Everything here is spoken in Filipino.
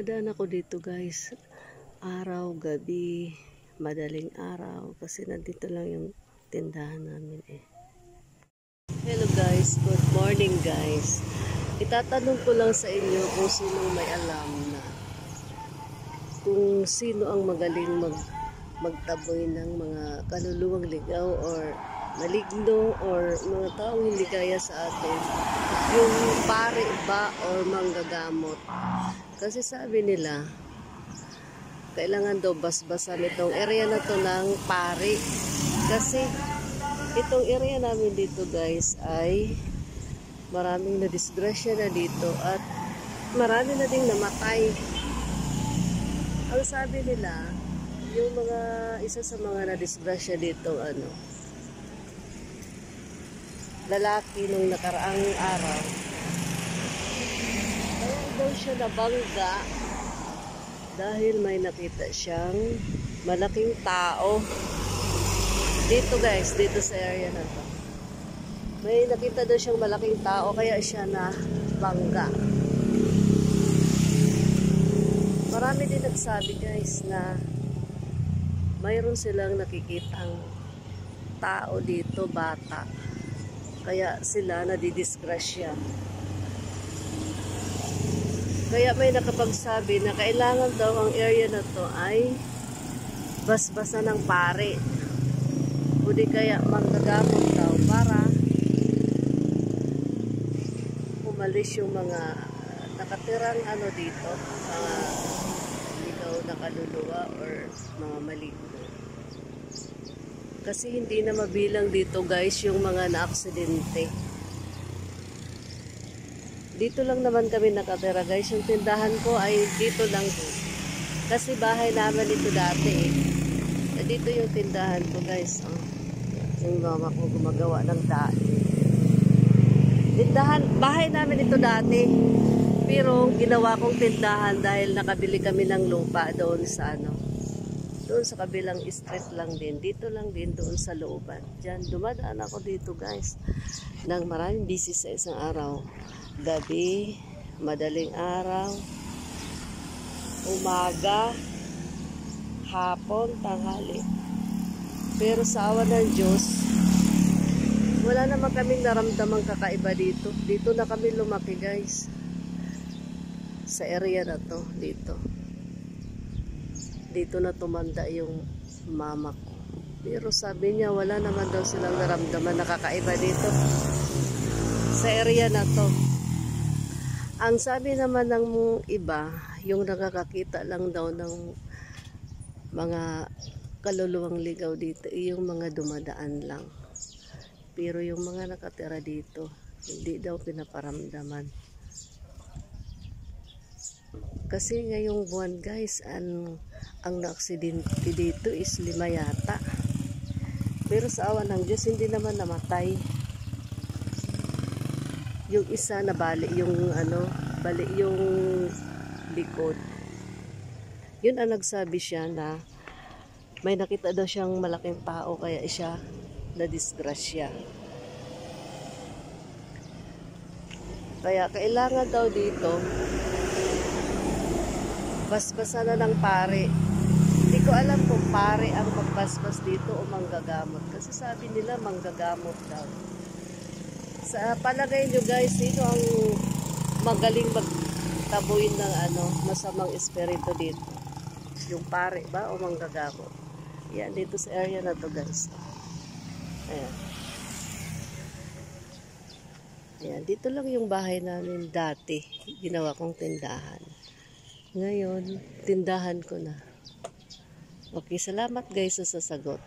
Dumadaan ako dito guys, araw, gabi, madaling araw, kasi nandito lang yung tindahan namin eh. Hello guys, good morning guys. Itatanong ko lang sa inyo kung sino may alam na kung sino ang magaling magtaboy ng mga kaluluwang ligaw or maligno or mga taong hindi kaya sa atin, yung pare ba or manggagamot. Kasi sabi nila kailangan daw basbasan itong area na to ng pare, kasi itong area namin dito guys ay maraming na disgrasya na dito at marami na ding namatay. Ang sabi nila, yung mga isa sa mga na-disgrasya dito, lalaki nung nakaraang araw, kaya daw siya nabangga dahil may nakita siyang malaking tao dito guys, dito sa area na to. May nakita daw siyang malaking tao kaya siya nabangga. Marami din nagsabi guys na mayroon silang nakikitang tao dito, bata, kaya sila nadidisgrasya. Kaya may nakapagsabi na kailangan daw ang area na to ay basbasan ng pare o di kaya manggagamot daw para umalis yung mga nakatirang dito, mga ligaw na kaluluwa or mga maligno. Kasi hindi na mabilang dito guys yung mga na-aksidente. Dito lang naman kami nakatira guys. Yung tindahan ko ay dito lang po. Kasi bahay naman ito dati eh. Dito yung tindahan ko guys. Yung mama ko gumagawa ng daan. Bahay namin ito dati. Pero ginawa kong tindahan dahil nakabili kami ng lupa doon sa doon sa kabilang street lang din. Dito lang din doon sa looban. Diyan, dumadaan ako dito guys. Nang maraming busy sa isang araw. Gabi, madaling araw, umaga, hapon, tanghali. Pero sa awa ng Diyos, wala naman kaming naramdamang kakaiba dito. Dito na kami lumaki guys. Sa area na to, dito. Dito na tumanda yung mama ko. Pero sabi niya, wala naman daw silang naramdaman na kakaiba dito. Sa area na to. Ang sabi naman ng iba, yung nakakakita lang daw ng mga kaluluwang ligaw dito, yung mga dumadaan lang. Pero yung mga nakatira dito, hindi daw pinaparamdaman. Kasi ngayong buwan guys, ang na-aksidente dito is 5 yata. Pero sa awa ng Diyos, hindi naman namatay. Yung isa nabali yung bali yung likod. Yun ang nagsabi siya na may nakita daw siyang malaking tao kaya siya na-disgrasya. Kaya kailangan daw dito basbasan na ng pare. Hindi ko alam kung pare ang magbasbas dito o manggagamot. Kasi sabi nila manggagamot daw. Sa palagay nyo guys, sino ang magaling magtaboy ng masamang espiritu dito? Yung pare ba o manggagamot? Yan, dito sa area na to guys. Ayan. Ayan, dito lang yung bahay namin dati. Ginawa kong tindahan. Ngayon, tindahan ko na. Okay, salamat guys sa sasagot.